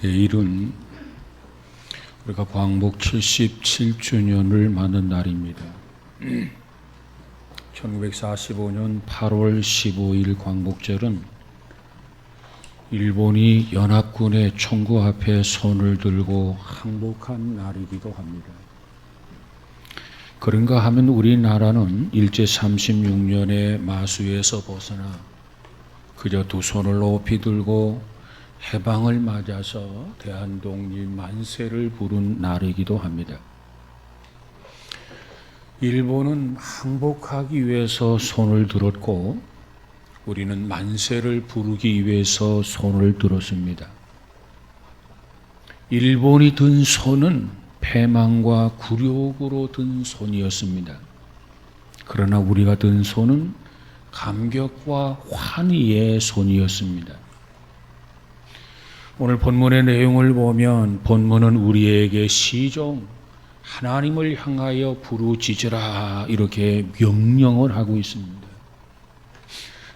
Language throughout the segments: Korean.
내일은 우리가 광복 77주년을 맞는 날입니다. 1945년 8월 15일 광복절은 일본이 연합군의 총구 앞에 손을 들고 항복한 날이기도 합니다. 그런가 하면 우리나라는 일제 36년의 마수에서 벗어나 그저 두 손을 높이 들고 해방을 맞아서 대한독립 만세를 부른 날이기도 합니다. 일본은 항복하기 위해서 손을 들었고 우리는 만세를 부르기 위해서 손을 들었습니다. 일본이 든 손은 패망과 굴욕으로 든 손이었습니다. 그러나 우리가 든 손은 감격과 환희의 손이었습니다. 오늘 본문의 내용을 보면 본문은 우리에게 시종 하나님을 향하여 부르짖으라 이렇게 명령을 하고 있습니다.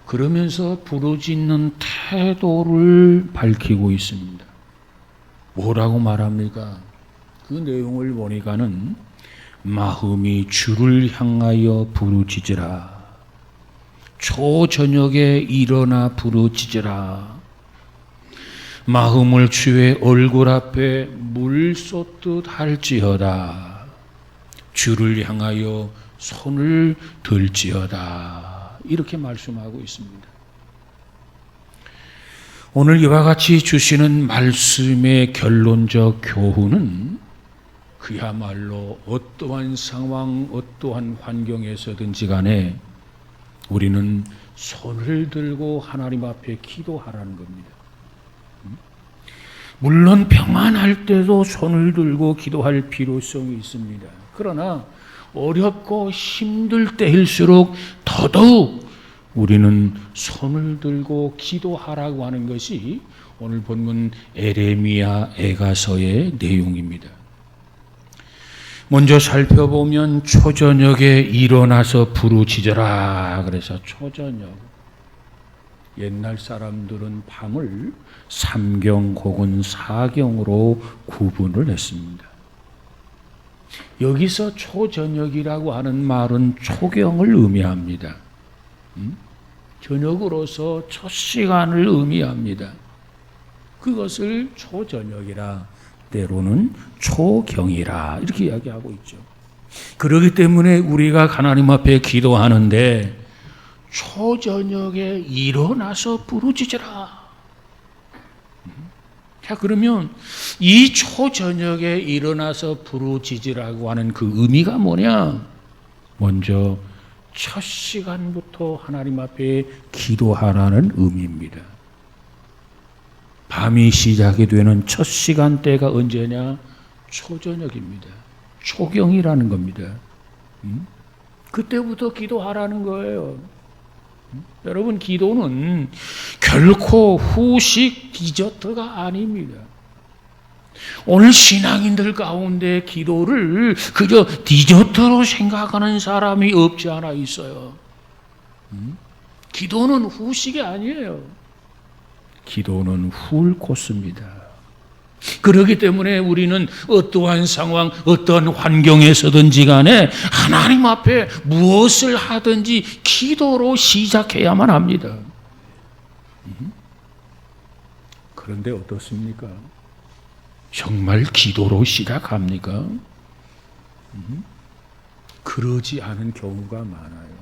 그러면서 부르짖는 태도를 밝히고 있습니다. 뭐라고 말합니까? 그 내용을 보니까는 마음이 주를 향하여 부르짖으라. 초저녁에 일어나 부르짖으라. 마음을 주의 얼굴 앞에 물 쏟듯 할지어다. 주를 향하여 손을 들지어다. 이렇게 말씀하고 있습니다. 오늘 이와 같이 주시는 말씀의 결론적 교훈은 그야말로 어떠한 상황, 어떠한 환경에서든지 간에 우리는 손을 들고 하나님 앞에 기도하라는 겁니다. 물론 평안할 때도 손을 들고 기도할 필요성이 있습니다. 그러나 어렵고 힘들 때일수록 더더욱 우리는 손을 들고 기도하라고 하는 것이 오늘 본문 에레미야 애가서의 내용입니다. 먼저 살펴보면 초저녁에 일어나서 부르짖으라. 그래서 초저녁. 옛날 사람들은 밤을 삼경 혹은 사경으로 구분을 했습니다. 여기서 초저녁이라고 하는 말은 초경을 의미합니다. 저녁으로서 첫 시간을 의미합니다. 그것을 초저녁이라 때로는 초경이라 이렇게 이야기하고 있죠. 그렇기 때문에 우리가 하나님 앞에 기도하는데 초저녁에 일어나서 부르짖으라. 자, 그러면 이 초저녁에 일어나서 부르짖으라고 하는 그 의미가 뭐냐? 먼저 첫 시간부터 하나님 앞에 기도하라는 의미입니다. 밤이 시작이 되는 첫 시간대가 언제냐? 초저녁입니다. 초경이라는 겁니다. 그때부터 기도하라는 거예요. 여러분, 기도는 결코 후식 디저트가 아닙니다. 오늘 신앙인들 가운데 기도를 그저 디저트로 생각하는 사람이 없지 않아 있어요. 기도는 후식이 아니에요. 기도는 풀 코스입니다. 그렇기 때문에 우리는 어떠한 상황, 어떠한 환경에서든지 간에 하나님 앞에 무엇을 하든지 기도로 시작해야만 합니다. 그런데 어떻습니까? 정말 기도로 시작합니까? 그러지 않은 경우가 많아요.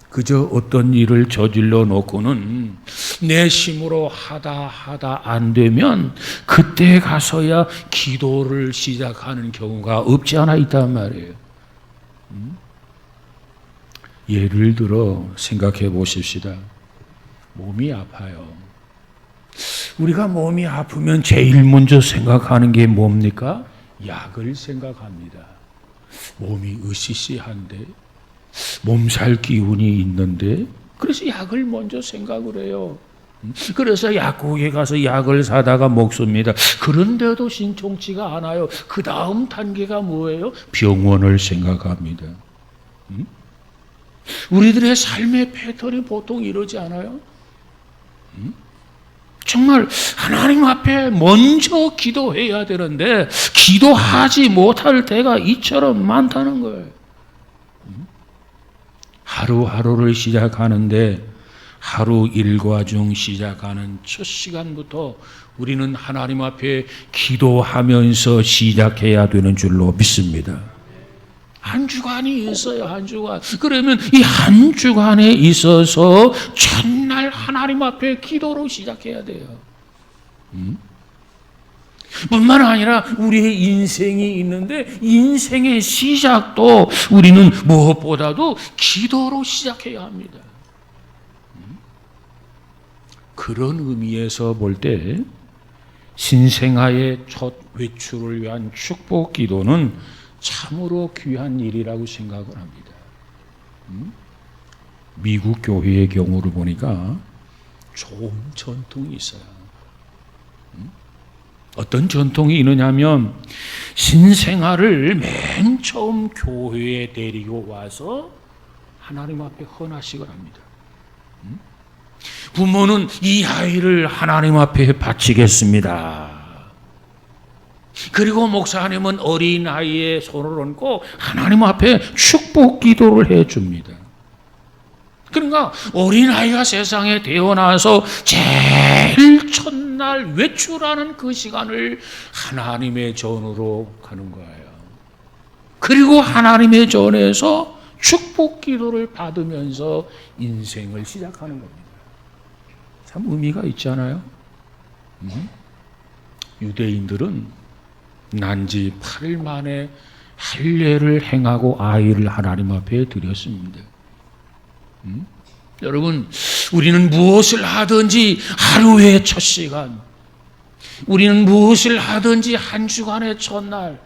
그저 어떤 일을 저질러 놓고는 내 힘으로 하다 안 되면 그때 가서야 기도를 시작하는 경우가 없지 않아 있단 말이에요. 예를 들어 생각해 보십시다. 몸이 아파요. 우리가 몸이 아프면 제일 먼저 생각하는 게 뭡니까? 약을 생각합니다. 몸이 으시시한데 몸살 기운이 있는데 그래서 약을 먼저 생각을 해요. 그래서 약국에 가서 약을 사다가 먹습니다. 그런데도 신통치가 않아요. 그 다음 단계가 뭐예요? 병원을 생각합니다. 우리들의 삶의 패턴이 보통 이러지 않아요? 정말 하나님 앞에 먼저 기도해야 되는데 기도하지 못할 때가 이처럼 많다는 거예요. 하루하루를 시작하는데 하루 일과 중 시작하는 첫 시간부터 우리는 하나님 앞에 기도하면서 시작해야 되는 줄로 믿습니다. 한 주간이 있어요, 한 주간. 그러면 이 한 주간에 있어서 첫날 하나님 앞에 기도로 시작해야 돼요. 뿐만 아니라 우리의 인생이 있는데 인생의 시작도 우리는 무엇보다도 기도로 시작해야 합니다. 그런 의미에서 볼 때 신생아의 첫 외출을 위한 축복 기도는 참으로 귀한 일이라고 생각을 합니다. 미국 교회의 경우를 보니까 좋은 전통이 있어요. 어떤 전통이 있느냐면 신생아를 맨 처음 교회에 데리고 와서 하나님 앞에 헌화식을 합니다. 부모는 이 아이를 하나님 앞에 바치겠습니다. 그리고 목사님은 어린 아이의 손을 얹고 하나님 앞에 축복 기도를 해줍니다. 그러니까 어린아이가 세상에 태어나서 제일 첫날 외출하는 그 시간을 하나님의 전으로 가는 거예요. 그리고 하나님의 전에서 축복 기도를 받으면서 인생을 시작하는 겁니다. 참 의미가 있잖아요. 유대인들은 난지 8일 만에 할례를 행하고 아이를 하나님 앞에 드렸습니다. 여러분, 우리는 무엇을 하든지 하루의 첫 시간, 우리는 무엇을 하든지 한 주간의 첫날,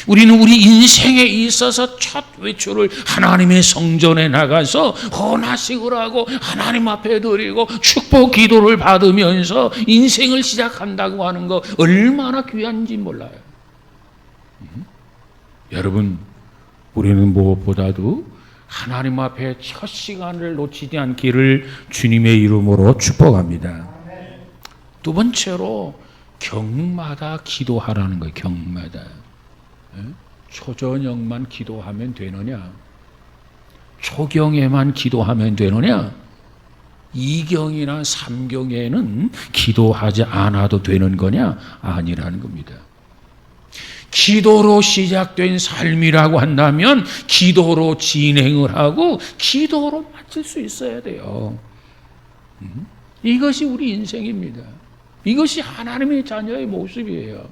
우리는 우리 인생에 있어서 첫 외출을 하나님의 성전에 나가서 헌화식을 하고 하나님 앞에 드리고 축복 기도를 받으면서 인생을 시작한다고 하는 거 얼마나 귀한지 몰라요. 여러분, 우리는 무엇보다도 하나님 앞에 첫 시간을 놓치지 않기를 주님의 이름으로 축복합니다. 두 번째로 경마다 기도하라는 거예요. 경마다. 초저녁만 기도하면 되느냐? 초경에만 기도하면 되느냐? 2경이나 3경에는 기도하지 않아도 되는 거냐? 아니라는 겁니다. 기도로 시작된 삶이라고 한다면 기도로 진행을 하고 기도로 마칠 수 있어야 돼요. 이것이 우리 인생입니다. 이것이 하나님의 자녀의 모습이에요.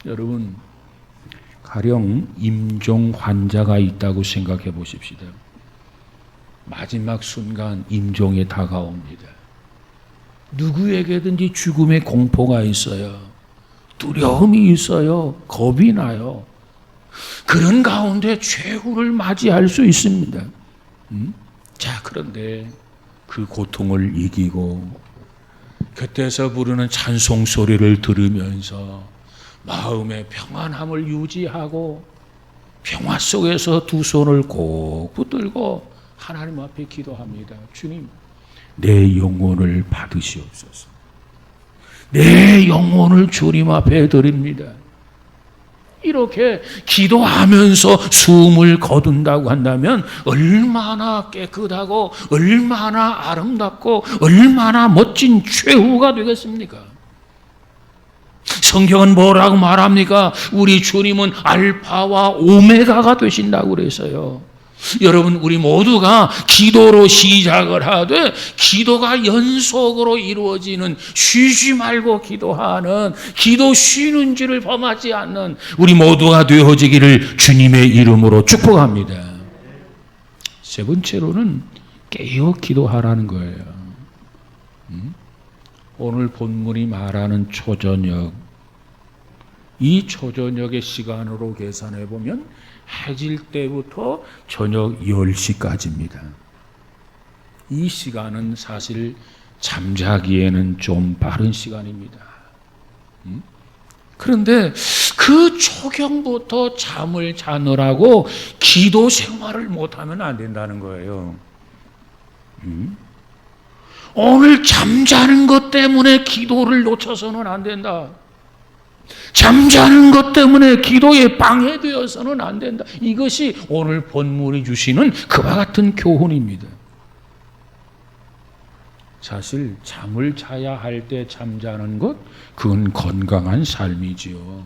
여러분, 가령 임종 환자가 있다고 생각해 보십시다. 마지막 순간 임종이 다가옵니다. 누구에게든지 죽음의 공포가 있어요. 두려움이 있어요. 겁이 나요. 그런 가운데 최후를 맞이할 수 있습니다. 자, 그런데 그 고통을 이기고 곁에서 부르는 찬송 소리를 들으면서 마음의 평안함을 유지하고 평화 속에서 두 손을 꼭 붙들고 하나님 앞에 기도합니다. 주님, 내 영혼을 받으시옵소서. 내 영혼을 주님 앞에 드립니다. 이렇게 기도하면서 숨을 거둔다고 한다면 얼마나 깨끗하고 얼마나 아름답고 얼마나 멋진 최후가 되겠습니까? 성경은 뭐라고 말합니까? 우리 주님은 알파와 오메가가 되신다고 그래서요. 여러분, 우리 모두가 기도로 시작을 하되 기도가 연속으로 이루어지는, 쉬지 말고 기도하는, 기도 쉬는 줄을 범하지 않는 우리 모두가 되어지기를 주님의 이름으로 축복합니다. 세 번째로는 깨어 기도하라는 거예요. 오늘 본문이 말하는 초저녁, 이 초저녁의 시간으로 계산해 보면 해질 때부터 저녁 10시까지입니다. 이 시간은 사실 잠자기에는 좀 빠른 시간입니다. 그런데 그 초경부터 잠을 자느라고 기도 생활을 못하면 안 된다는 거예요. 오늘 잠자는 것 때문에 기도를 놓쳐서는 안 된다. 잠자는 것 때문에 기도에 방해되어서는 안 된다. 이것이 오늘 본문이 주시는 그와 같은 교훈입니다. 사실 잠을 자야 할 때 잠자는 것, 그건 건강한 삶이지요.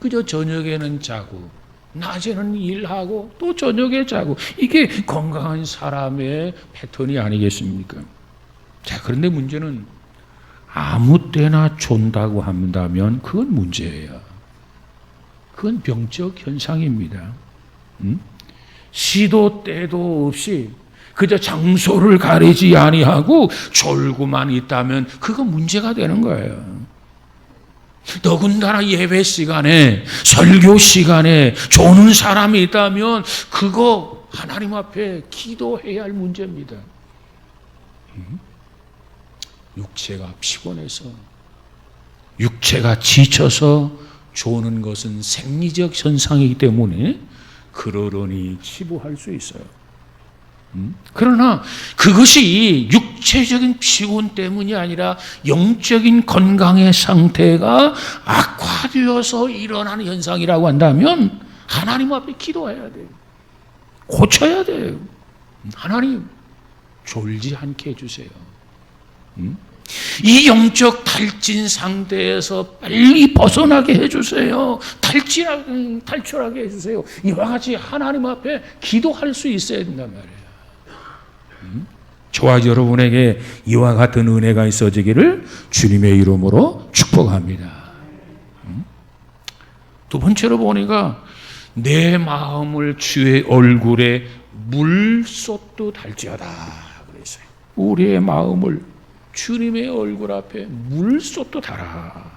그저 저녁에는 자고 낮에는 일하고 또 저녁에 자고, 이게 건강한 사람의 패턴이 아니겠습니까? 자, 그런데 문제는 아무 때나 존다고 한다면 그건 문제예요. 그건 병적 현상입니다. 시도 때도 없이 그저 장소를 가리지 아니하고 졸고만 있다면 그건 문제가 되는 거예요. 더군다나 예배 시간에, 설교 시간에 조는 사람이 있다면 그거 하나님 앞에 기도해야 할 문제입니다. 육체가 피곤해서, 육체가 지쳐서 조는 것은 생리적 현상이기 때문에 그러려니 치부할 수 있어요. 그러나 그것이 육체적인 피곤 때문이 아니라 영적인 건강의 상태가 악화되어서 일어나는 현상이라고 한다면 하나님 앞에 기도해야 돼요. 고쳐야 돼요. 하나님, 졸지 않게 해주세요. 이 영적 탈진 상태에서 빨리 벗어나게 해주세요. 탈출하게 해주세요. 이와 같이 하나님 앞에 기도할 수 있어야 된단 말이에요. 저와 여러분에게 이와 같은 은혜가 있어지기를 주님의 이름으로 축복합니다. 두 번째로 보니까 내 마음을 주의 얼굴에 물쏟듯 할지어다 그랬어요. 우리의 마음을 주님의 얼굴 앞에 물쏟듯 하라.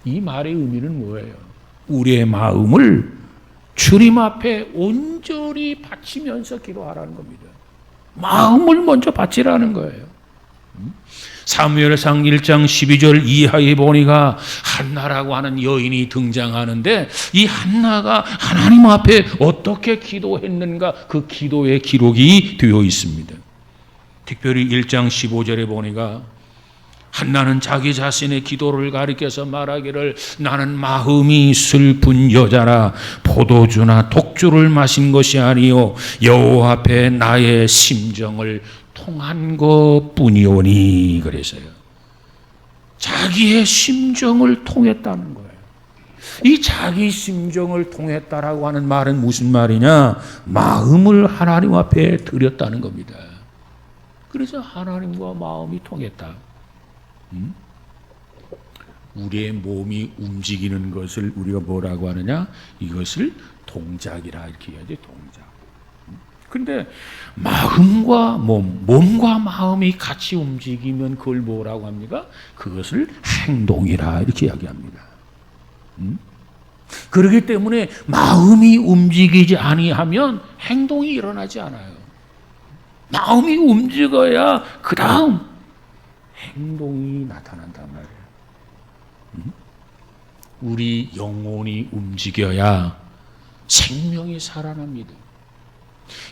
이 말의 의미는 뭐예요? 우리의 마음을 주님 앞에 온전히 바치면서 기도하라는 겁니다. 마음을 먼저 바치라는 거예요. 사무엘상 1장 12절 이하에 보니까 한나라고 하는 여인이 등장하는데, 이 한나가 하나님 앞에 어떻게 기도했는가, 그 기도의 기록이 되어 있습니다. 특별히 1장 15절에 보니까 한나는 자기 자신의 기도를 가리켜서 말하기를, 나는 마음이 슬픈 여자라 포도주나 독주를 마신 것이 아니요 여호와 앞에 나의 심정을 통한 것뿐이오니 그랬어요. 자기의 심정을 통했다는 거예요. 이 자기 심정을 통했다라고 하는 말은 무슨 말이냐? 마음을 하나님 앞에 드렸다는 겁니다. 그래서 하나님과 마음이 통했다. 우리의 몸이 움직이는 것을 우리가 뭐라고 하느냐? 이것을 동작이라 이렇게 해야지, 동작. 근데 마음과 몸과 마음이 같이 움직이면 그걸 뭐라고 합니까? 그것을 행동이라 이렇게 이야기합니다. 그렇기 때문에 마음이 움직이지 아니하면 행동이 일어나지 않아요. 마음이 움직여야 그 다음 행동이 나타난단 말이에요. 우리 영혼이 움직여야 생명이 살아납니다.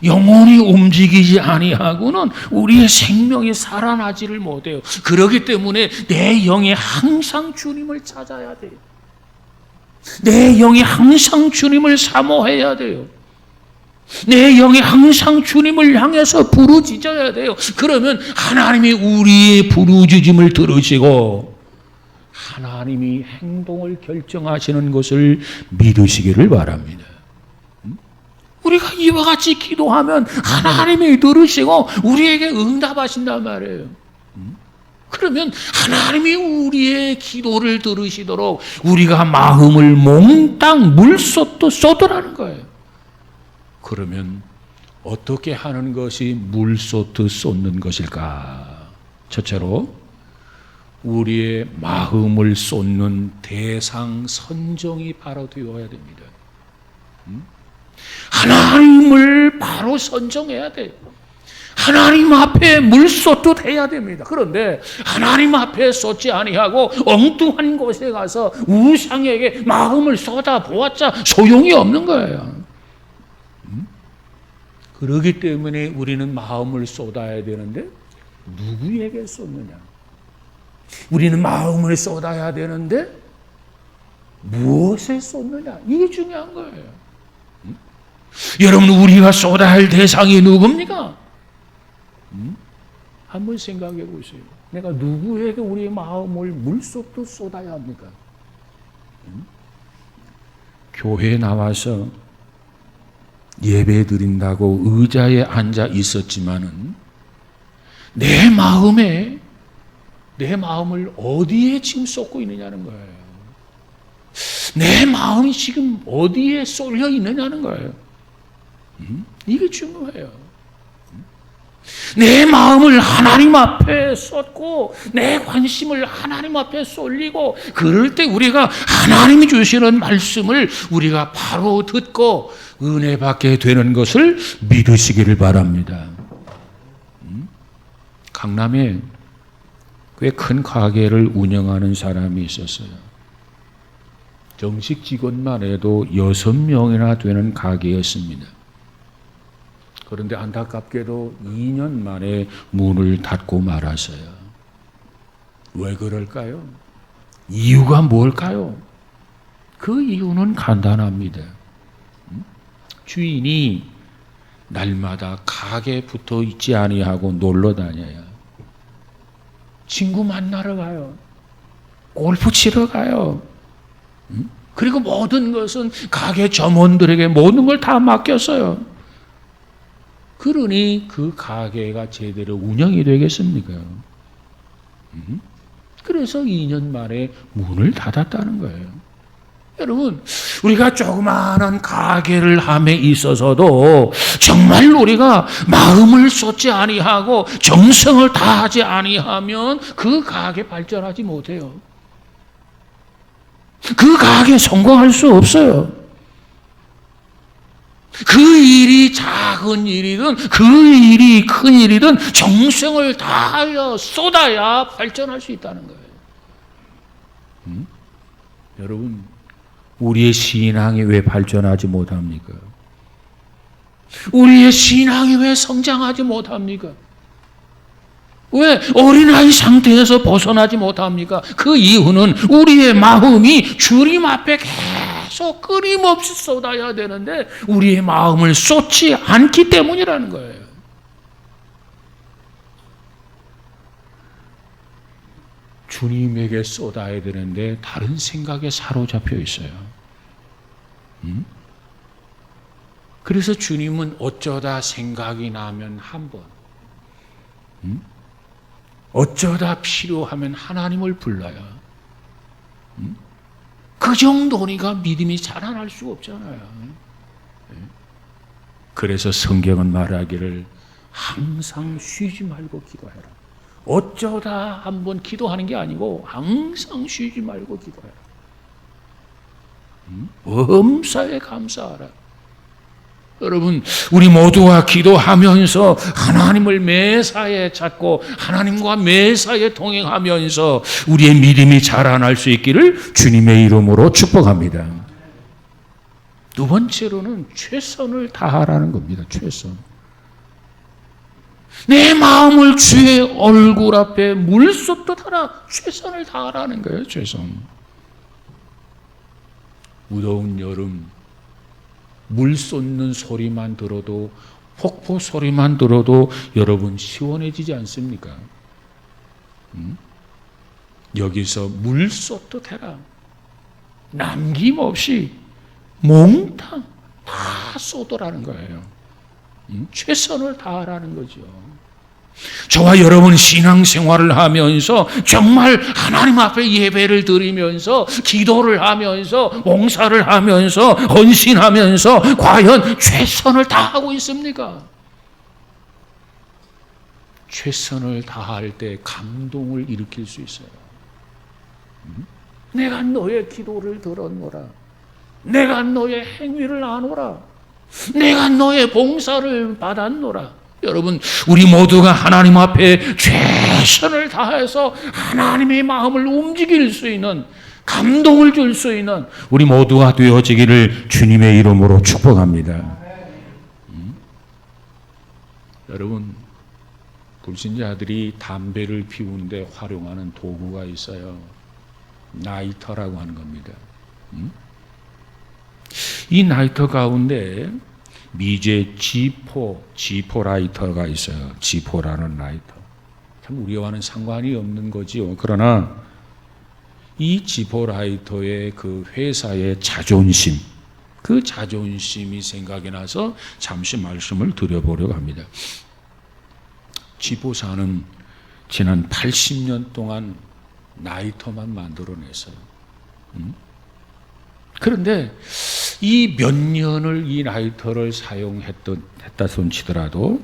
영혼이 움직이지 아니하고는 우리의 생명이 살아나지를 못해요. 그렇기 때문에 내 영이 항상 주님을 찾아야 돼요. 내 영이 항상 주님을 사모해야 돼요. 내 영이 항상 주님을 향해서 부르짖어야 돼요. 그러면 하나님이 우리의 부르짖음을 들으시고 하나님이 행동을 결정하시는 것을 믿으시기를 바랍니다. 우리가 이와 같이 기도하면 하나님이 들으시고 우리에게 응답하신단 말이에요. 그러면 하나님이 우리의 기도를 들으시도록 우리가 마음을 몽땅 물쏟듯 쏟으라는 거예요. 그러면 어떻게 하는 것이 물쏟듯 쏟는 것일까? 첫째로 우리의 마음을 쏟는 대상 선정이 바로 되어야 됩니다. 하나님을 바로 선정해야 돼요. 하나님 앞에 물쏟듯 해야 됩니다. 그런데 하나님 앞에 쏟지 아니하고 엉뚱한 곳에 가서 우상에게 마음을 쏟아 보았자 소용이 없는 거예요. 그렇기 때문에 우리는 마음을 쏟아야 되는데 누구에게 쏟느냐? 우리는 마음을 쏟아야 되는데 무엇에 쏟느냐? 이게 중요한 거예요. 여러분, 우리가 쏟아야 할 대상이 누굽니까? 한번 생각해 보세요. 내가 누구에게 우리의 마음을 물쏟듯 쏟아야 합니까? 교회에 나와서 예배 드린다고 의자에 앉아 있었지만은 내 마음을 어디에 지금 쏟고 있느냐는 거예요. 내 마음이 지금 어디에 쏠려 있느냐는 거예요. 이게 중요해요. 내 마음을 하나님 앞에 쏟고 내 관심을 하나님 앞에 쏠리고, 그럴 때 우리가 하나님이 주시는 말씀을 우리가 바로 듣고 은혜 받게 되는 것을 믿으시기를 바랍니다. 강남에 꽤 큰 가게를 운영하는 사람이 있었어요. 정식 직원만 해도 6명이나 되는 가게였습니다. 그런데 안타깝게도 2년 만에 문을 닫고 말았어요. 왜 그럴까요? 이유가 뭘까요? 그 이유는 간단합니다. 주인이 날마다 가게에 붙어 있지 아니하고 놀러 다녀요. 친구 만나러 가요. 골프 치러 가요. 그리고 모든 것은 가게 점원들에게 모든 걸 다 맡겼어요. 그러니 그 가게가 제대로 운영이 되겠습니까? 그래서 2년 만에 문을 닫았다는 거예요. 여러분, 우리가 조그마한 가게를 함에 있어서도 정말 우리가 마음을 쏟지 아니하고 정성을 다하지 아니하면 그 가게 발전하지 못해요. 그 가게 성공할 수 없어요. 그 일이 작은 일이든 그 일이 큰 일이든 정성을 다하여 쏟아야 발전할 수 있다는 거예요. 여러분, 우리의 신앙이 왜 발전하지 못합니까? 우리의 신앙이 왜 성장하지 못합니까? 왜 어린아이 상태에서 벗어나지 못합니까? 그 이유는 우리의 마음이 주님 앞에 계속 끊임없이 쏟아야 되는데 우리의 마음을 쏟지 않기 때문이라는 거예요. 주님에게 쏟아야 되는데 다른 생각에 사로잡혀 있어요. 그래서 주님은 어쩌다 생각이 나면 한 번, 어쩌다 필요하면 하나님을 불러요. 그 정도니까 믿음이 자라날 수가 없잖아요. 그래서 성경은 말하기를 항상 쉬지 말고 기도해라. 어쩌다 한번 기도하는 게 아니고 항상 쉬지 말고 기도해라. 범사에 감사하라. 여러분, 우리 모두가 기도하면서 하나님을 매사에 찾고 하나님과 매사에 동행하면서 우리의 믿음이 자라날 수 있기를 주님의 이름으로 축복합니다. 두 번째로는 최선을 다하라는 겁니다. 최선. 내 마음을 주의 얼굴 앞에 물쏟듯 하라. 최선을 다하라는 거예요. 최선. 무더운 여름 물 쏟는 소리만 들어도, 폭포 소리만 들어도 여러분 시원해지지 않습니까? 여기서 물 쏟듯 해라. 남김없이 몽땅 다 쏟으라는 거예요. 최선을 다하라는 거죠. 저와 여러분 신앙생활을 하면서 정말 하나님 앞에 예배를 드리면서 기도를 하면서 봉사를 하면서 헌신하면서 과연 최선을 다하고 있습니까? 최선을 다할 때 감동을 일으킬 수 있어요. 내가 너의 기도를 들었노라. 내가 너의 행위를 아노라. 내가 너의 봉사를 받았노라. 여러분, 우리 모두가 하나님 앞에 최선을 다해서 하나님의 마음을 움직일 수 있는, 감동을 줄 수 있는 우리 모두가 되어지기를 주님의 이름으로 축복합니다. 여러분, 불신자들이 담배를 피우는데 활용하는 도구가 있어요. 라이터라고 하는 겁니다. 이 라이터 가운데 미제 지포 라이터가 있어요. 지포라는 라이터. 참 우리와는 상관이 없는 거지요. 그러나 이 지포 라이터의 그 회사의 자존심, 그 자존심이 생각이 나서 잠시 말씀을 드려보려고 합니다. 지포사는 지난 80년 동안 라이터만 만들어냈어요. 그런데 이 몇 년을 이 라이터를 사용했다 손치더라도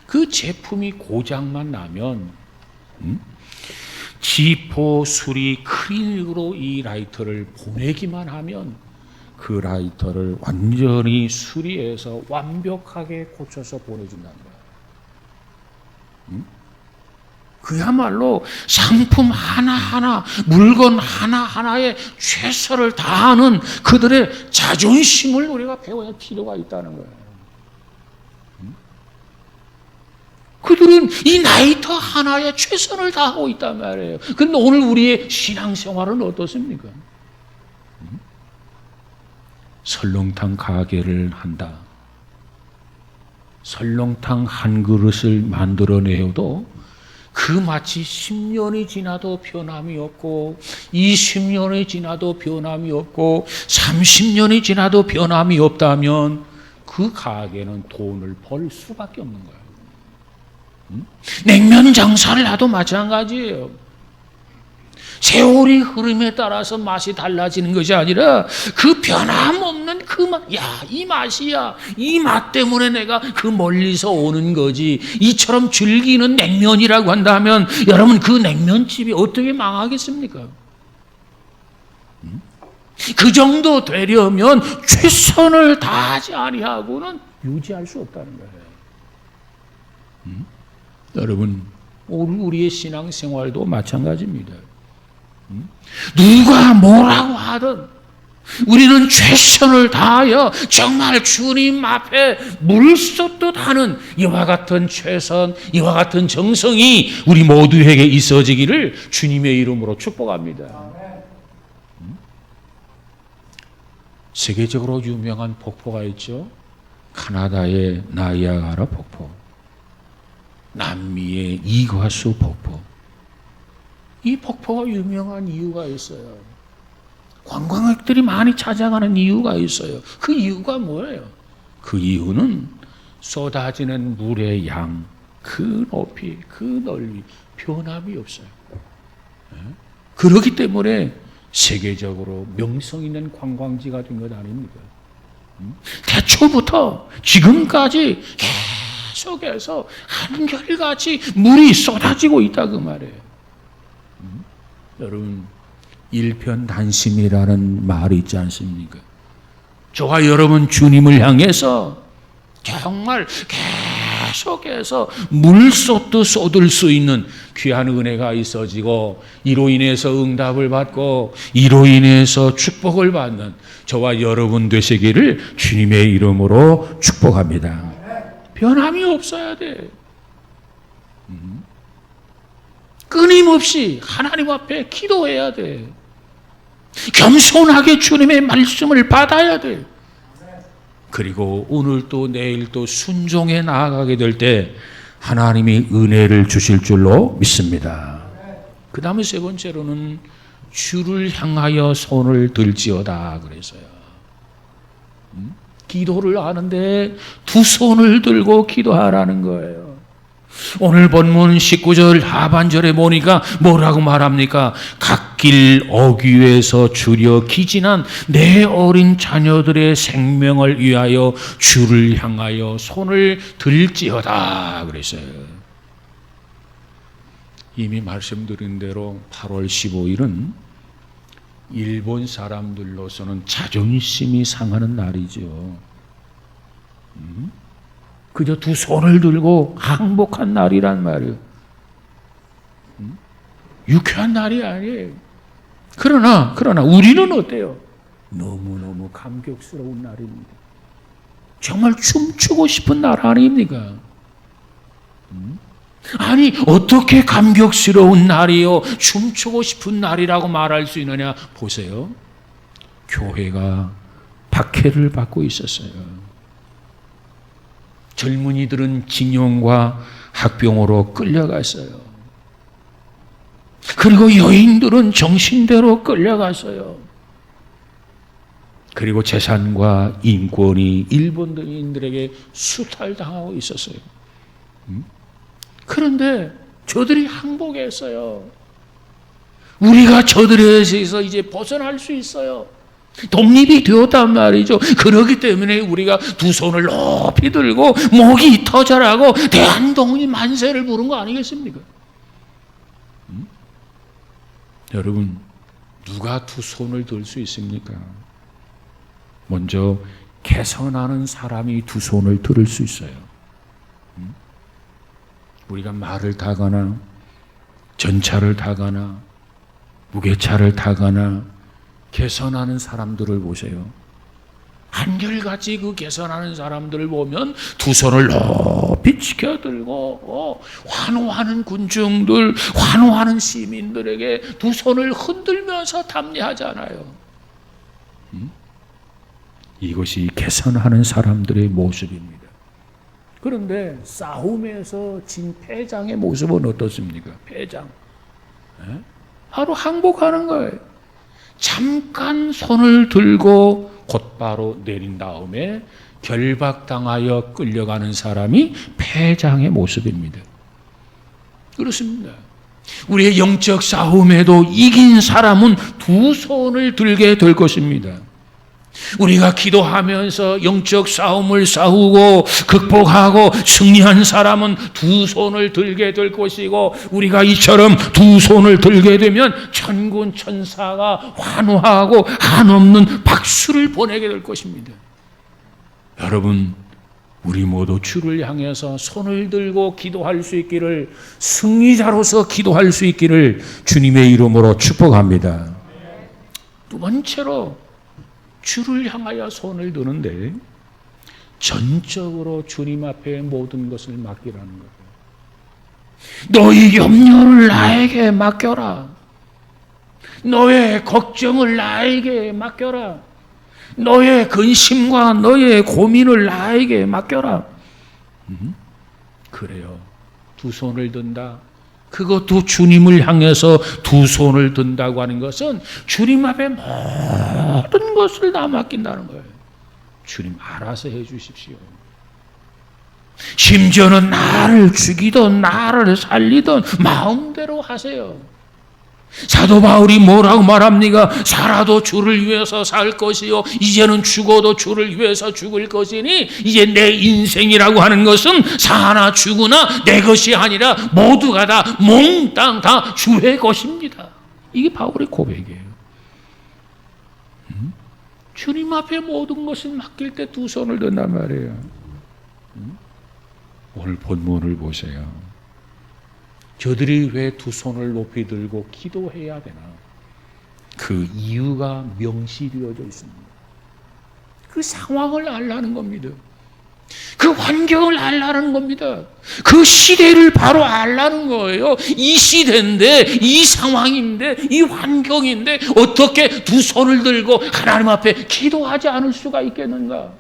그 제품이 고장만 나면 지포 수리 클리닉으로 이 라이터를 보내기만 하면 그 라이터를 완전히 수리해서 완벽하게 고쳐서 보내준다는 거예요. 그야말로 상품 하나하나, 물건 하나하나에 최선을 다하는 그들의 자존심을 우리가 배워야 할 필요가 있다는 거예요. 그들은 이 라이터 하나에 최선을 다하고 있단 말이에요. 그런데 오늘 우리의 신앙생활은 어떻습니까? 설렁탕 가게를 한다. 설렁탕 한 그릇을 만들어내어도 그 마치 10년이 지나도 변함이 없고 20년이 지나도 변함이 없고 30년이 지나도 변함이 없다면 그 가게는 돈을 벌 수밖에 없는 거예요. 냉면 장사를 해도 마찬가지예요. 세월이 흐름에 따라서 맛이 달라지는 것이 아니라 그 변함없는 그 맛, 야, 이 맛이야. 이 맛 때문에 내가 그 멀리서 오는 거지. 이처럼 즐기는 냉면이라고 한다면 여러분 그 냉면집이 어떻게 망하겠습니까? 그 정도 되려면 최선을 다하지 아니하고는 유지할 수 없다는 거예요. 여러분, 오늘 우리의 신앙생활도 마찬가지입니다. 누가 뭐라고 하든 우리는 최선을 다하여 정말 주님 앞에 물쏟듯 하는 이와 같은 최선, 이와 같은 정성이 우리 모두에게 있어지기를 주님의 이름으로 축복합니다. 세계적으로 유명한 폭포가 있죠. 카나다의 나이아가라 폭포, 남미의 이과수 폭포. 이 폭포가 유명한 이유가 있어요. 관광객들이 많이 찾아가는 이유가 있어요. 그 이유가 뭐예요? 그 이유는 쏟아지는 물의 양, 그 높이, 그 넓이, 변함이 없어요. 그렇기 때문에 세계적으로 명성 있는 관광지가 된 것 아닙니까? 태초부터 지금까지 계속해서 한결같이 물이 쏟아지고 있다 그 말이에요. 여러분, 일편단심이라는 말이 있지 않습니까? 저와 여러분 주님을 향해서 정말 계속해서 물 쏟듯 쏟을 수 있는 귀한 은혜가 있어지고 이로 인해서 응답을 받고 이로 인해서 축복을 받는 저와 여러분 되시기를 주님의 이름으로 축복합니다. 변함이 없어야 돼. 끊임없이 하나님 앞에 기도해야 돼. 겸손하게 주님의 말씀을 받아야 돼. 그리고 오늘 또 내일 또 순종해 나아가게 될 때 하나님이 은혜를 주실 줄로 믿습니다. 그 다음에 세 번째로는 주를 향하여 손을 들지어다 그랬어요. 기도를 하는데 두 손을 들고 기도하라는 거예요. 오늘 본문 19절 하반절에 보니까 뭐라고 말합니까? 갓길 어귀에서 주려 기진한 내 어린 자녀들의 생명을 위하여 주를 향하여 손을 들지어다 그랬어요. 이미 말씀드린 대로 8월 15일은 일본 사람들로서는 자존심이 상하는 날이죠. 그저 두 손을 들고 항복한 날이란 말이에요. 유쾌한 날이 아니에요. 그러나 우리는 어때요? 너무너무 감격스러운 날입니다. 정말 춤추고 싶은 날 아닙니까? 아니 어떻게 감격스러운 날이요 춤추고 싶은 날이라고 말할 수 있느냐. 보세요. 교회가 박해를 받고 있었어요. 젊은이들은 징용과 학병으로 끌려갔어요. 그리고 여인들은 정신대로 끌려갔어요. 그리고 재산과 인권이 일본인들에게 수탈당하고 있었어요. 그런데 저들이 항복했어요. 우리가 저들에서 이제 벗어날 수 있어요. 독립이 되었단 말이죠. 그렇기 때문에 우리가 두 손을 높이 들고 목이 터져라고 대한독립 만세를 부른 거 아니겠습니까? 여러분, 누가 두 손을 들 수 있습니까? 먼저 개선하는 사람이 두 손을 들을 수 있어요. 우리가 말을 타거나 전차를 타거나 무게차를 타거나 개선하는 사람들을 보세요. 한결같이 그 개선하는 사람들을 보면 두 손을 높이 치켜들고 환호하는 군중들, 환호하는 시민들에게 두 손을 흔들면서 답례하잖아요. 이것이 개선하는 사람들의 모습입니다. 그런데 싸움에서 진 패장의 모습은 어떻습니까? 패장. 바로 항복하는 거예요. 잠깐 손을 들고 곧바로 내린 다음에 결박당하여 끌려가는 사람이 패장의 모습입니다. 그렇습니다. 우리의 영적 싸움에도 이긴 사람은 두 손을 들게 될 것입니다. 우리가 기도하면서 영적 싸움을 싸우고 극복하고 승리한 사람은 두 손을 들게 될 것이고, 우리가 이처럼 두 손을 들게 되면 천군 천사가 환호하고 한없는 박수를 보내게 될 것입니다. 여러분, 우리 모두 주를 향해서 손을 들고 기도할 수 있기를, 승리자로서 기도할 수 있기를 주님의 이름으로 축복합니다. 두 번째로 주를 향하여 손을 드는데 전적으로 주님 앞에 모든 것을 맡기라는 거예요. 너희 염려를 나에게 맡겨라. 너의 걱정을 나에게 맡겨라. 너의 근심과 너의 고민을 나에게 맡겨라. 그래요. 두 손을 든다. 그것도 주님을 향해서 두 손을 든다고 하는 것은 주님 앞에 모든 것을 다 맡긴다는 거예요. 주님 알아서 해 주십시오. 심지어는 나를 죽이든 나를 살리든 마음대로 하세요. 사도 바울이 뭐라고 말합니까? 살아도 주를 위해서 살 것이요 이제는 죽어도 주를 위해서 죽을 것이니 이제 내 인생이라고 하는 것은 사나 죽으나 내 것이 아니라 모두가 다 몽땅 다 주의 것입니다. 이게 바울의 고백이에요. 주님 앞에 모든 것을 맡길 때 두 손을 든단 말이에요. 오늘 본문을 보세요. 저들이 왜 두 손을 높이 들고 기도해야 되나? 그 이유가 명시되어져 있습니다. 그 상황을 알라는 겁니다. 그 환경을 알라는 겁니다. 그 시대를 바로 알라는 거예요. 이 시대인데, 이 상황인데, 이 환경인데 어떻게 두 손을 들고 하나님 앞에 기도하지 않을 수가 있겠는가?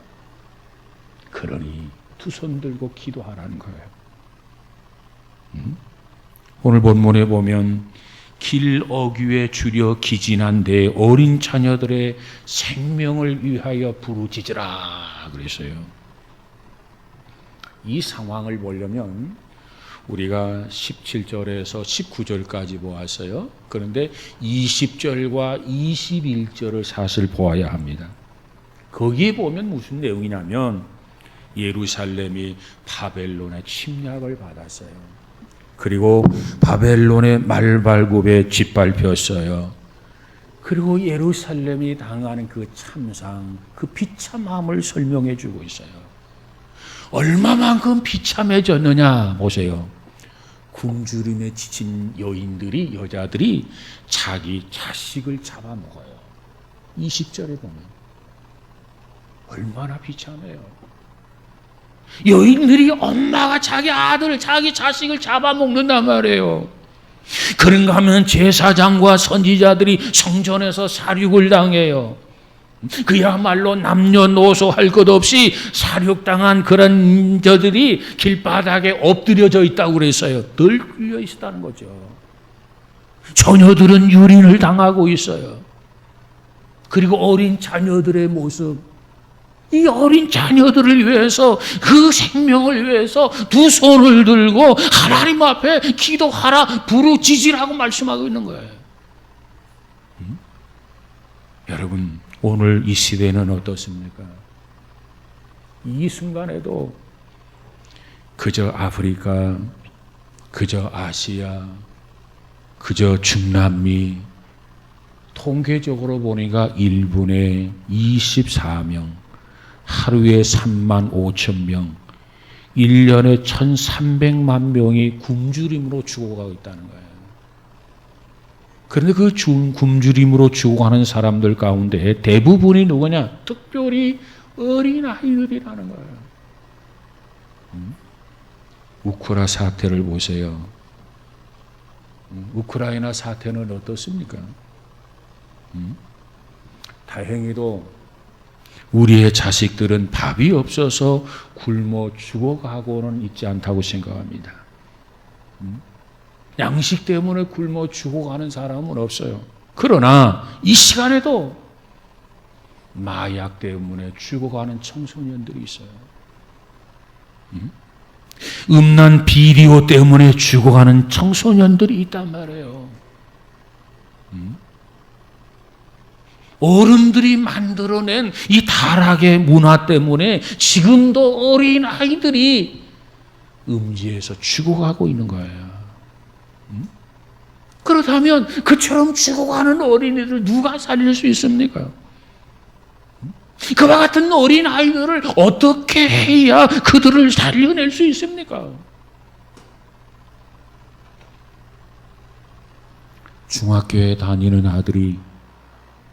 그러니 두 손 들고 기도하라는 거예요. 오늘 본문에 보면 길 어귀에 줄여 기진한데 어린 자녀들의 생명을 위하여 부르짖으라 그랬어요. 이 상황을 보려면 우리가 17절에서 19절까지 보았어요. 그런데 20절과 21절을 사실 보아야 합니다. 거기에 보면 무슨 내용이냐면 예루살렘이 바벨론의 침략을 받았어요. 그리고 바벨론의 말발굽에 짓밟혔어요. 그리고 예루살렘이 당하는 그 참상, 그 비참함을 설명해 주고 있어요. 얼마만큼 비참해졌느냐 보세요. 굶주림에 지친 여자들이 자기 자식을 잡아먹어요. 20절에 보면 얼마나 비참해요. 여인들이 엄마가 자기 아들, 자기 자식을 잡아먹는단 말이에요. 그런가 하면 제사장과 선지자들이 성전에서 살육을 당해요. 그야말로 남녀노소 할 것 없이 살육당한 그런 저들이 길바닥에 엎드려져 있다고 그랬어요. 늘 끌려 있었다는 거죠. 처녀들은 유린을 당하고 있어요. 그리고 어린 자녀들의 모습, 이 어린 자녀들을 위해서, 그 생명을 위해서 두 손을 들고 하나님 앞에 기도하라, 부르짖으라고 말씀하고 있는 거예요. 여러분, 오늘 이 시대는 어떻습니까? 이 순간에도 그저 아프리카, 그저 아시아, 그저 중남미, 통계적으로 보니까 1분에 24명, 하루에 3만 5천 명, 1년에 1,300만 명이 굶주림으로 죽어가고 있다는 거예요. 그런데 그 굶주림으로 죽어가는 사람들 가운데 대부분이 누구냐? 특별히 어린아이들이라는 거예요. 우크라 사태를 보세요. 우크라이나 사태는 어떻습니까? 다행히도 우리의 자식들은 밥이 없어서 굶어 죽어가고는 있지 않다고 생각합니다. 양식 때문에 굶어 죽어가는 사람은 없어요. 그러나 이 시간에도 마약 때문에 죽어가는 청소년들이 있어요. 음란 비디오 때문에 죽어가는 청소년들이 있단 말이에요. 어른들이 만들어낸 이 타락의 문화 때문에 지금도 어린 아이들이 음지에서 죽어가고 있는 거예요. 그렇다면 그처럼 죽어가는 어린이들 누가 살릴 수 있습니까? 그와 같은 어린 아이들을 어떻게 해야 그들을 살려낼 수 있습니까? 중학교에 다니는 아들이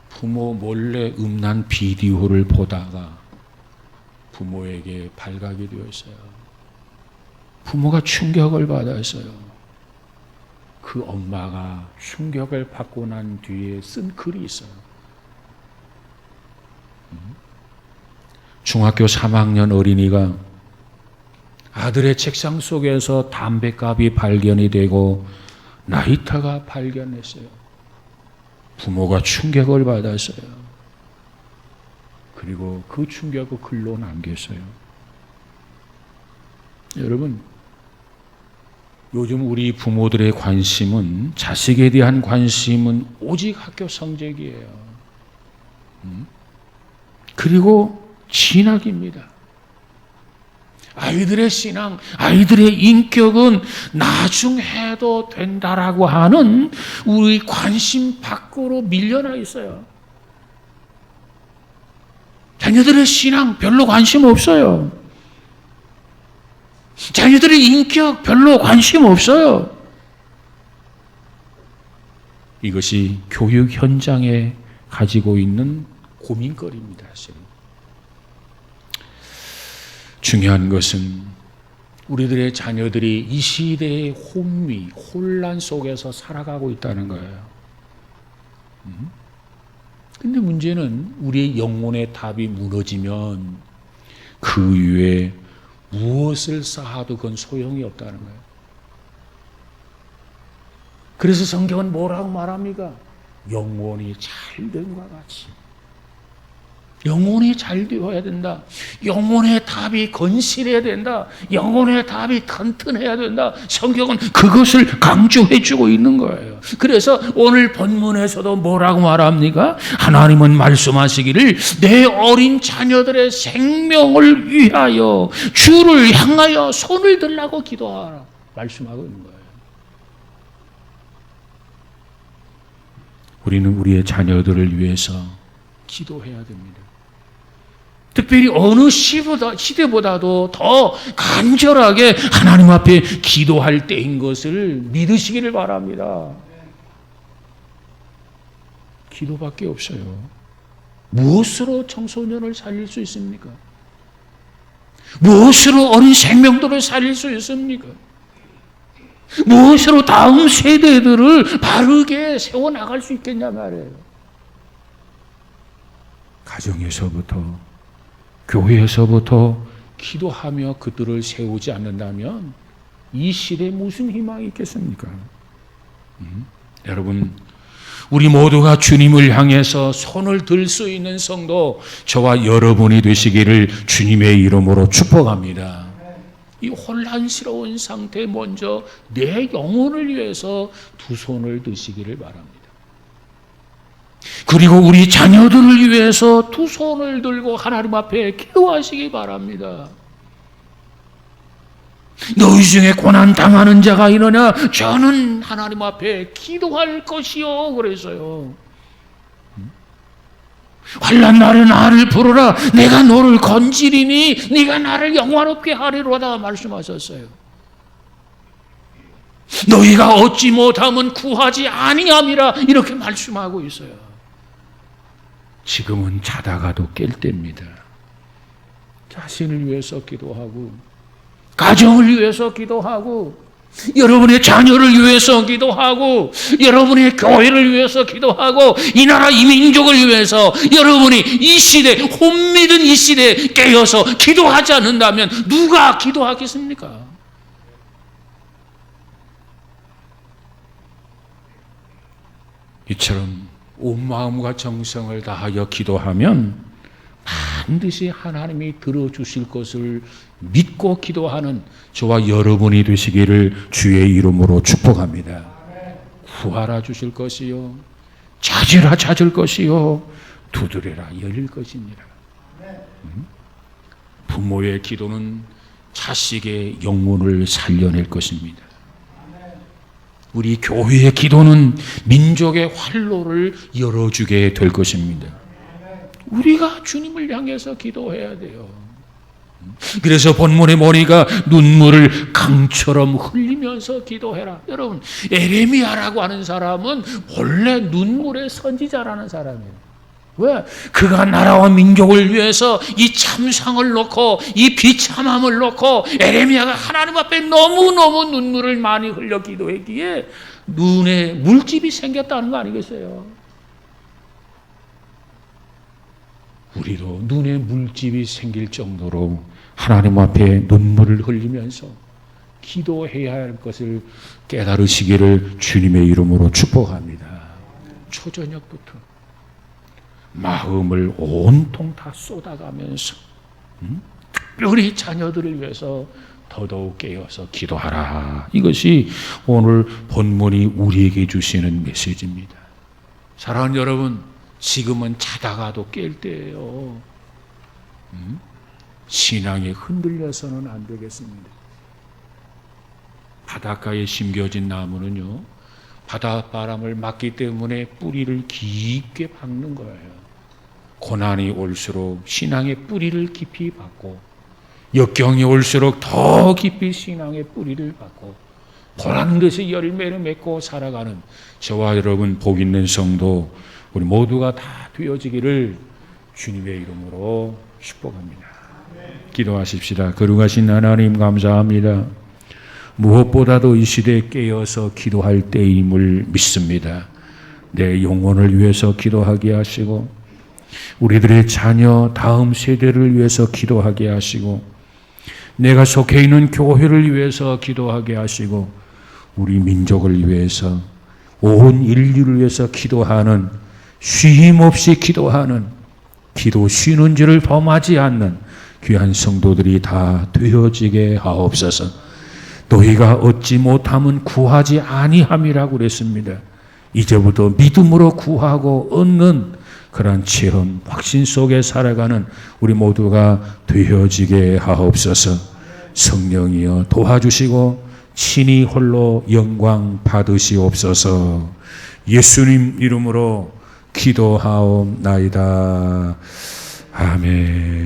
부모 몰래 음란 비디오를 보다가 부모에게 발각이 되었어요. 부모가 충격을 받았어요. 그 엄마가 충격을 받고 난 뒤에 쓴 글이 있어요. 중학교 3학년 어린이가 아들의 책상 속에서 담뱃갑이 발견이 되고 라이터가 발견했어요. 부모가 충격을 받았어요. 그리고 그 충격을 글로 남겼어요. 여러분, 요즘 우리 부모들의 관심은, 자식에 대한 관심은 오직 학교 성적이에요. 그리고 진학입니다. 아이들의 신앙, 아이들의 인격은 나중해도 된다라고 하는 우리 관심 밖으로 밀려나 있어요. 자녀들의 신앙 별로 관심 없어요. 자녀들의 인격 별로 관심 없어요. 이것이 교육 현장에 가지고 있는 고민거리입니다, 사실은. 중요한 것은 우리들의 자녀들이 이 시대의 혼미, 혼란 속에서 살아가고 있다는 거예요. 근데 문제는 우리의 영혼의 답이 무너지면 그 위에 무엇을 쌓아도 그건 소용이 없다는 거예요. 그래서 성경은 뭐라고 말합니까? 영혼이 잘됨과 같이. 영혼이 잘 되어야 된다. 영혼의 답이 건실해야 된다. 영혼의 답이 튼튼해야 된다. 성경은 그것을 강조해 주고 있는 거예요. 그래서 오늘 본문에서도 뭐라고 말합니까? 하나님은 말씀하시기를 내 어린 자녀들의 생명을 위하여 주를 향하여 손을 들라고 기도하라. 말씀하고 있는 거예요. 우리는 우리의 자녀들을 위해서 기도해야 됩니다. 특별히 어느 시대보다도 더 간절하게 하나님 앞에 기도할 때인 것을 믿으시기를 바랍니다. 기도밖에 없어요. 무엇으로 청소년을 살릴 수 있습니까? 무엇으로 어린 생명들을 살릴 수 있습니까? 무엇으로 다음 세대들을 바르게 세워나갈 수 있겠냐 말이에요. 가정에서부터, 교회에서부터 기도하며 그들을 세우지 않는다면 이 시대에 무슨 희망이 있겠습니까? 여러분, 우리 모두가 주님을 향해서 손을 들 수 있는 성도, 저와 여러분이 되시기를 주님의 이름으로 축복합니다. 이 혼란스러운 상태에 먼저 내 영혼을 위해서 두 손을 드시기를 바랍니다. 그리고 우리 자녀들을 위해서 두 손을 들고 하나님 앞에 기도하시기 바랍니다. 너희 중에 고난 당하는 자가 있느냐? 저는 하나님 앞에 기도할 것이요. 그래서요. 환난 날에 나를 부르라. 내가 너를 건지리니 네가 나를 영화롭게 하리로다 말씀하셨어요. 너희가 얻지 못하면 구하지 아니함이라 이렇게 말씀하고 있어요. 지금은 자다가도 깰 때입니다. 자신을 위해서 기도하고, 가정을 위해서 기도하고, 여러분의 자녀를 위해서 기도하고, 여러분의 교회를 위해서 기도하고, 이 나라 이 민족을 위해서 여러분이 이 시대, 혼미든 이 시대에 깨어서 기도하지 않는다면 누가 기도하겠습니까? 이처럼 온 마음과 정성을 다하여 기도하면 반드시 하나님이 들어주실 것을 믿고 기도하는 저와 여러분이 되시기를 주의 이름으로 축복합니다. 구하라 주실 것이요, 찾으라 찾을 것이요, 두드려라 열릴 것이니라. 부모의 기도는 자식의 영혼을 살려낼 것입니다. 우리 교회의 기도는 민족의 활로를 열어주게 될 것입니다. 우리가 주님을 향해서 기도해야 돼요. 그래서 본문의 머리가 눈물을 강처럼 흘리면서 기도해라. 여러분, 에레미야라고 하는 사람은 원래 눈물의 선지자라는 사람이에요. 왜? 그가 나라와 민족을 위해서 이 참상을 놓고 이 비참함을 놓고 에레미야가 하나님 앞에 너무너무 눈물을 많이 흘려 기도했기에 눈에 물집이 생겼다는 거 아니겠어요? 우리도 눈에 물집이 생길 정도로 하나님 앞에 눈물을 흘리면서 기도해야 할 것을 깨달으시기를 주님의 이름으로 축복합니다. 초저녁부터 마음을 온통 다 쏟아가면서 특별히 자녀들을 위해서 더더욱 깨어서 기도하라. 이것이 오늘 본문이 우리에게 주시는 메시지입니다. 사랑하는 여러분, 지금은 자다가도 깰 때예요. 신앙에 흔들려서는 안 되겠습니다. 바닷가에 심겨진 나무는요, 바닷바람을 맞기 때문에 뿌리를 깊게 박는 거예요. 고난이 올수록 신앙의 뿌리를 깊이 박고, 역경이 올수록 더 깊이 신앙의 뿌리를 박고, 보란 듯이 열매를 맺고 살아가는 저와 여러분 복 있는 성도 우리 모두가 다 되어지기를 주님의 이름으로 축복합니다. 기도하십시다. 거룩하신 하나님 감사합니다. 무엇보다도 이 시대에 깨어서 기도할 때임을 믿습니다. 내 영혼을 위해서 기도하게 하시고, 우리들의 자녀 다음 세대를 위해서 기도하게 하시고, 내가 속해 있는 교회를 위해서 기도하게 하시고, 우리 민족을 위해서, 온 인류를 위해서 기도하는, 쉼 없이 기도하는, 기도 쉬는 줄을 범하지 않는 귀한 성도들이 다 되어지게 하옵소서. 너희가 얻지 못하면 구하지 아니함이라고 그랬습니다. 이제부터 믿음으로 구하고 얻는 그런 체험, 확신 속에 살아가는 우리 모두가 되어지게 하옵소서. 성령이여 도와주시고 친히 홀로 영광 받으시옵소서. 예수님 이름으로 기도하옵나이다. 아멘.